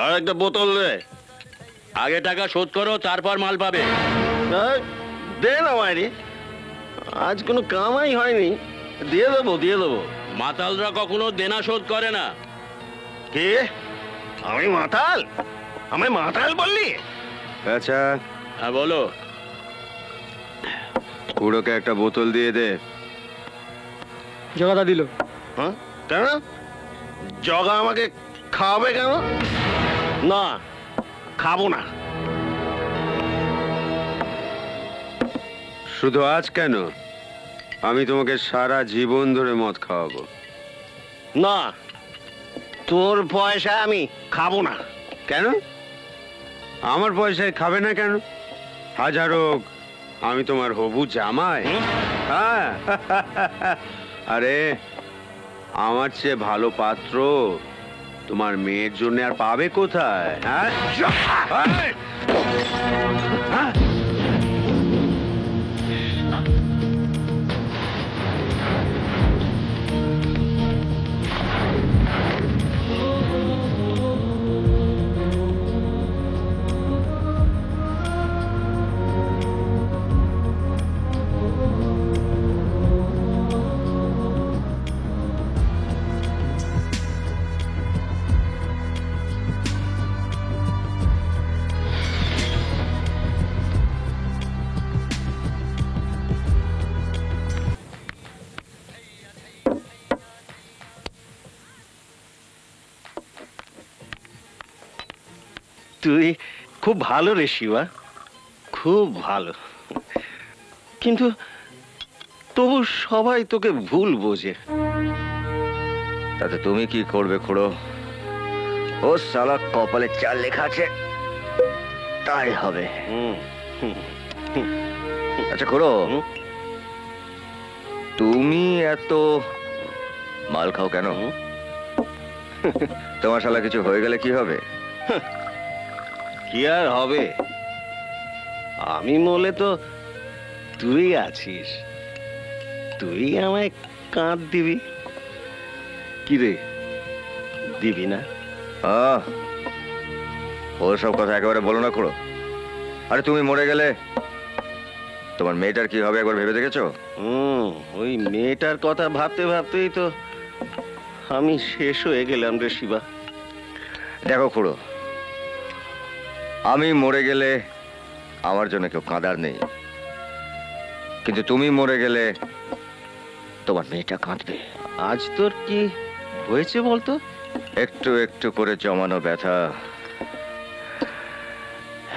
আর একটা বোতল দে। আগে টাকা শোধ করো, তারপর মাল পাবে। দে না মাইরি, আজ কোনো কামাই হয়নি। দিয়ে দেবো। মাতালরা কখনো দেনা শোধ করে না। কে? আমি মাতাল? আমায় মাতাল বললি? আচ্ছা, হ্যাঁ বলো। খুড়োকে একটা বোতল দিয়ে দে। জগাদা দিল। হ্যাঁ, কেন? জগা আমাকে খাওয়াবে কেন? না, খাবো না। শুধু আজ কেন, আমি তোমাকে সারা জীবন ধরে মদ খাওয়াবো। না, তোর পয়সা আমি খাবো না। কেন? আমার পয়সায় খাবে না কেন? হাজার হোক, আমি তোমার হবু জামাই। হ্যাঁ। আরে, আমার চেয়ে ভালো পাত্র তোমার মেয়ের জন্য আর পাবে কোথায়? হ্যাঁ? তুই খুব ভালো রে শিবা, খুব ভালো। কিন্তু তবু সবাই তোকে ভুল বোঝে। তাতে তুমি কি করবে খুড়ো? ও সালা কপালে যা লেখা আছে তাই হবে। আচ্ছা খুড়ো, তুমি এত মাল খাও কেন? তোমার শালা কিছু হয়ে গেলে কি হবে? কি আর হবে, আমি মলে তো তুই আছিস, তুই আমায় কাঁধ দিবি। কি রে, দিবি না? ওসব কথা একেবারে বলো না খুড়ো। আরে তুমি মরে গেলে তোমার মেয়েটার কি হবে একবার ভেবে দেখেছো? ওই মেয়েটার কথা ভাবতে ভাবতেই তো আমি শেষ হয়ে গেলাম রে শিবা। দেখো খুড়ো, আমি মরে গেলে আমার জন্য কেউ কাঁদার নেই, কিন্তু তুমি মরে গেলে তোমার মেয়েটা কাঁদবে। আজ তোর কি হয়েছে বলতো? একটু একটু করে জমানো ব্যথা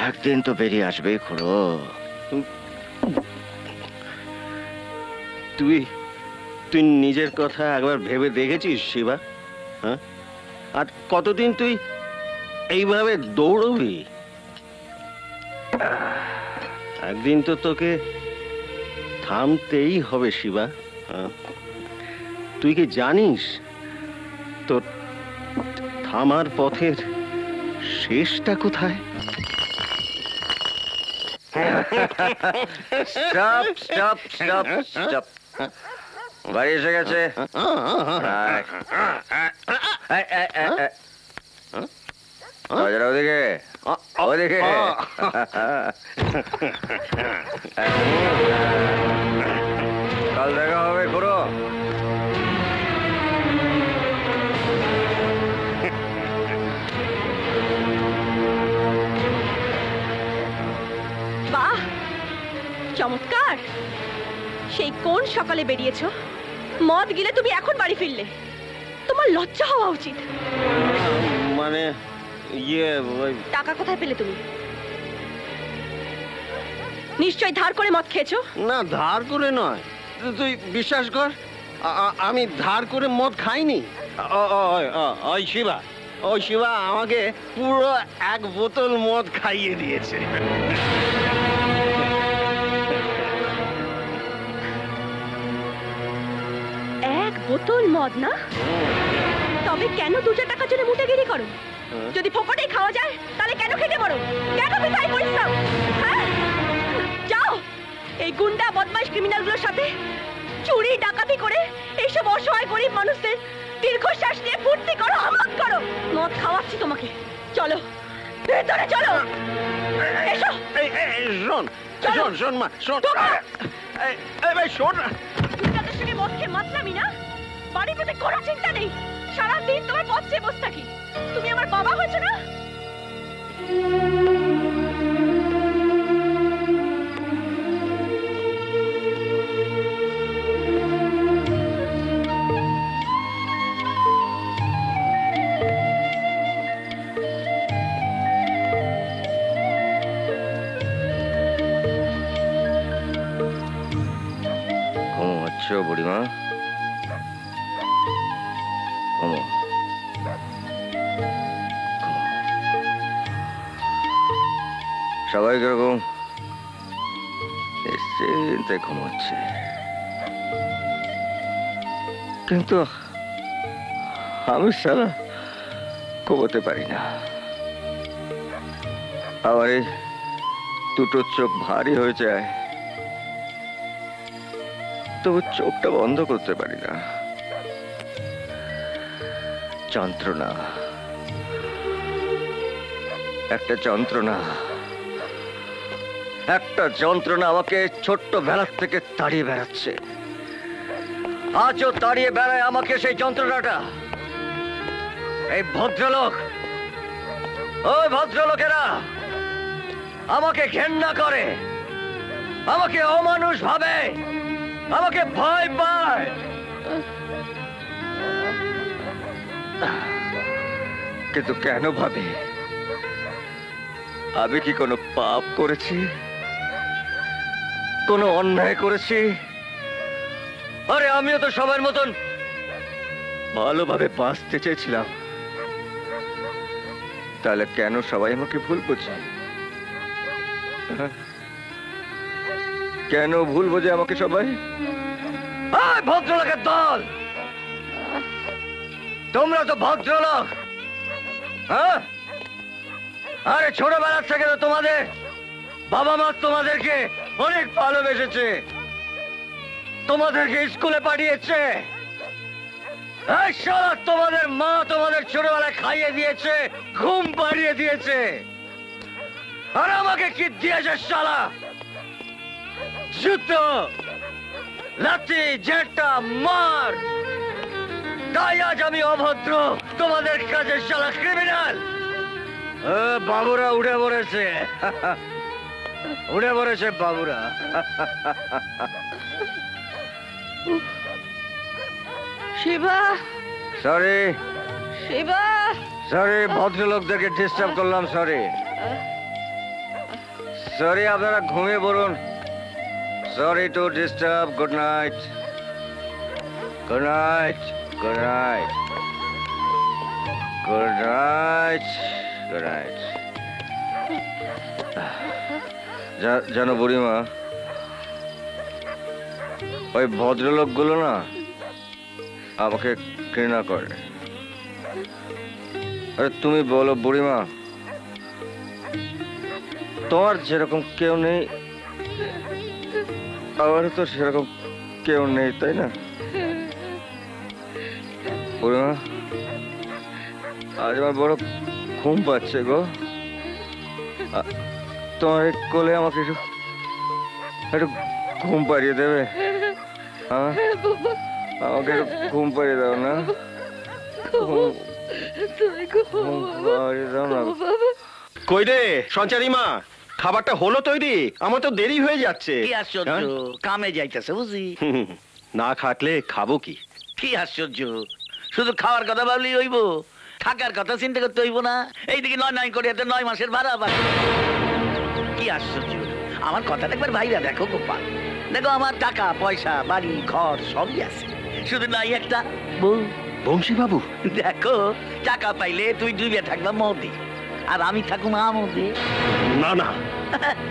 একদিন তো বেরিয়ে আসবেই খুড়ো। তুই তুই নিজের কথা একবার ভেবে দেখেছিস শিবা? হ্যাঁ, আর কতদিন তুই এইভাবে দৌড়বি? একদিন তো তোকে থামতেই হবে শিবা। তুই কি জানিস তোর থামার পথের শেষটা কোথায়? স্টপ স্টপ স্টপ স্টপ, বাড়ি এসে গেছে। ওদিকে ওদিকে কাল দেখা হবে খুড়ো। বাহ, চমৎকার! সেই কোন সকালে বেরিয়েছো, মদ গিলে তুমি এখন বাড়ি ফিরলে? তোমার লজ্জা হওয়া উচিত। মানে ইয়ে, টাকা কোথায় পেলে তুমি? নিশ্চয় ধার করে মদ খেয়েছো। না, ধার করে নয়, তুই বিশ্বাস কর, আমি ধার করে মদ খাইনি। ওই শিবা, ওই শিবা আমাকে পুরো এক বোতল মদ খাইয়ে দিয়েছে। এক বোতল মদ না? তবে কেন 2 টাকার জন্য মুটেগিরি করো? যদি ফোকটেই খাওয়া যায় তাহলে কেন খেতে পারো? কেন বিতাই পরিশ্রম? হ্যাঁ, যাও এই গুন্ডা বদমাশ ক্রিমিনালগুলোর সাথে চুরি ডাকাতি করে এইসব অসহায় গরিব মানুষদের দীর্ঘশ্বাস নিয়ে ফুর্তি করো। মদ খাওয়াচ্ছি তোমাকে। চলো ভেতরে চলো। এসো। শোন চলো। শোন শোন মা শোন। ঢোকো। এই ভাই শোন। গুন্ডাদের সঙ্গে মদ খেয়ে মাতলামি না? বাড়ির প্রতি কোনো চিন্তা নেই, সারাদিন তোমার পথ চেয়ে বসে থাকি। তুমি আমার বাবা হয়েছো না? ঘুমোচ্ছ বুড়িমা? ঘুমো। সবাই কিরকম নিশ্চিন্তে ঘুমোচ্ছে, কিন্তু আমি সারা ঘুমোতে পারি না। আমার এই দুটো চোখ ভারী হয়ে যায়, তবু চোখটা বন্ধ করতে পারি না। যন্ত্রণা, একটা যন্ত্রণা, একটা যন্ত্রণা আমাকে ছোট্ট বেলার থেকে তাড়িয়ে বেড়াচ্ছে। আজও তাড়িয়ে বেড়ায় আমাকে সেই যন্ত্রণাটা। এই ভদ্রলোক, ওই ভদ্রলোকেরা আমাকে ঘেন্না করে, আমাকে অমানুষ ভাবে, আমাকে ভয় পায়। কিন্তু কেন ভাবে? আমি কি কোনো পাপ করেছি, কোনো অন্যায় করেছি? আরে আমিও তো সবার মতন ভালোভাবে বাঁচতে চেয়েছিলাম, তাহলে কেন সবাই আমাকে ভুল বোঝে? কেন ভুল বোঝে আমাকে সবাই? ভদ্রলোকের দল, তোমরা তো ভদ্রলোক, হ্যাঁ? আরে ছোটবেলার থেকে তো তোমাদের বাবা মা তোমাদেরকে অনেক ভালোবেসেছে, তোমাদেরকে স্কুলে পাঠিয়েছে। এই শালা, তোমাদের মা তোমাদের ছোটবেলায় খাইয়ে দিয়েছে, ঘুম পাড়িয়ে দিয়েছে, আর আমাকে কি দিয়েছে শালা? জুতো, লাঠি, ঝেঁটা, মার। তাই আজ আমি অভদ্র, তোমাদের কাছে শালা ক্রিমিনাল। বাবুরা উঠে পড়েছে, উঠে পড়েছে বাবুরা। শিবা, সরি শিবা। সরি, ভদ্রলোকদেরকে ডিস্টার্ব করলাম, সরি সরি। আপনারা ঘুমিয়ে পড়ুন। Sorry to disturb. Good night, good night, good night, good night, good night. জানো বুড়িমা, ওই ভদ্রলোকগুলো না আমাকে ঘৃণা করে। আরে তুমি বলো বুড়িমা, তোমার যেরকম কেউ নেই, আমার তো সেরকম কেউ নেই, তাই না বুড়িমা? আজ আমার বড় ঘুম পাচ্ছে গো। তোমার কোলে আমাকে একটু একটু ঘুম পাড়িয়ে দেবে? হ্যাঁ, আমাকে একটু ঘুম পাড়িয়ে দাও না, ঘুম পাড়িয়ে দাও না। কই রে সঞ্চারী মা, খাবারটা হলো তৈরি? আমার তো দেরি হয়ে যাচ্ছে। কি আশ্চর্য, কামে যাইতেছে বুঝি। হুম, না খাটলে খাবো কি? কি আশ্চর্য, শুধু খাওয়ার কথা ভাবলেই হইব, থাকার কথা চিন্তা করতে হইব না? এইদিকে 9 করে 9 মাসের ভাড়া বাকি। কি আশ্চর্য, আমার কথাটা একবার ভাইরা দেখো গোপাল। দেখো আমার টাকা পয়সা বাড়ি ঘর সবই আছে, শুধু নাই একটা বউ। বংশী বাবু, দেখো টাকা পাইলে তুই ডুবে থাকবা মদে, আর আমি থাকুম আমদে। না না,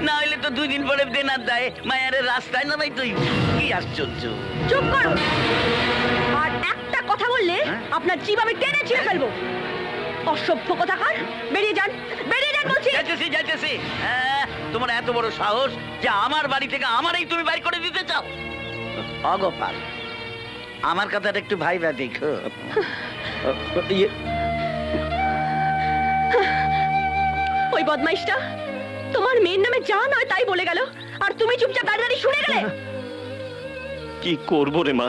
না হইলে তো 2 দিন পরে দেনার দায় মায়ারে রাস্তায় নামাই তুই। কি আশ্চর্য। চুপ করো, আর একটা কথা বললে আপনার জীব আমি টেনে ছিঁড়ে ফেলবো। অসভ্য কোথাকার, বেরিয়ে যান, বেরিয়ে যান বলছি। যাইতেছি যাইতেছি। তোমার এত বড় সাহস যে আমার বাড়ি থেকে আমারই তুমি বাইর করে দিতে চাও? অগোপাল, আমার কথাটা একটু ভাইবা দেখো। বদমাইশটা তোমার মেয়ের নামে যা নয় তাই বলে গেল, আর তুমি চুপচাপ দাঁড়িয়ে দাঁড়িয়ে শুনে গেলে। কি করবো রে মা,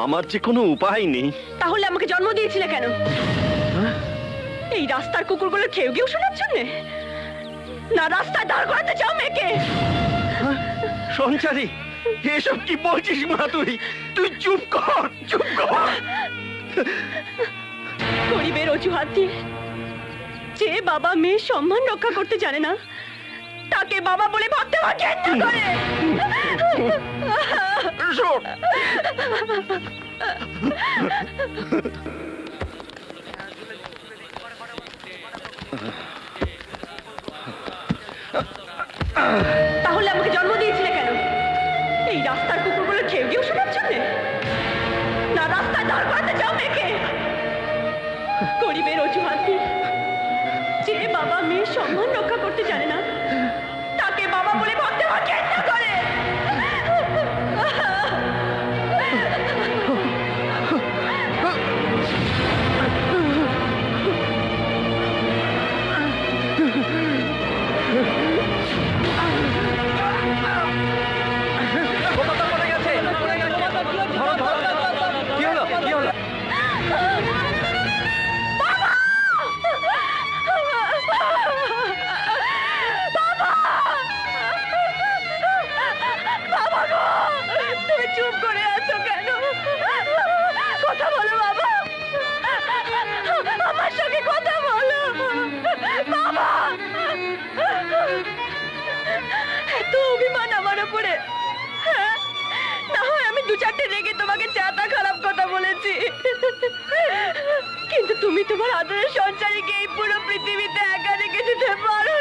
আমার যে কোনো উপায় নেই। তাহলে আমাকে জন্ম দিয়েছিলে কেন? এই রাস্তার কুকুরগুলো খেয়ে গিয়েও শোনার জন্যে? না রাস্তায় দাঁড় করাতে চাও মেয়েকে? সঞ্চারী, এসব কি বলছিস মা? তুই তুই চুপ কর, চুপ কর। গরিবের অজুহাত দিয়ে যে বাবা মেয়ের সম্মান রক্ষা করতে জানে না, তাকে বাবা বলে ভাবতে আমার ঘেন্না করে। শোন, তাহলে আমাকে জন্ম দিয়েছিলে কেন? এই রাস্তার কুকুরগুলো খেয়ে গিয়েও শোনার জন্যে? না রাস্তায় দাঁড় করাতে চাও মেয়েকে? গরিবের অজুহাত দিয়ে যে বাবা মেয়ের সম্মান রক্ষা করতে জানে না, তাকে বাবা বলে ভাবতে আমার ঘেন্না করে। কি হলো কি হলো? বাবা গো, তুমি চুপ করে আছো কেন? কথা বলো বাবা, আমার সঙ্গে কথা বলো বাবা। এত অভিমান আমার উপরে, হ্যাঁ? না হয় আমি দু চারটে রেগে তোমাকে চাটা খারাপ কথা বলেছি, কিন্তু তুমি তোমার আদরের সঞ্চারীকে এই পুরো পৃথিবীতে একা রেখে দিতে পারো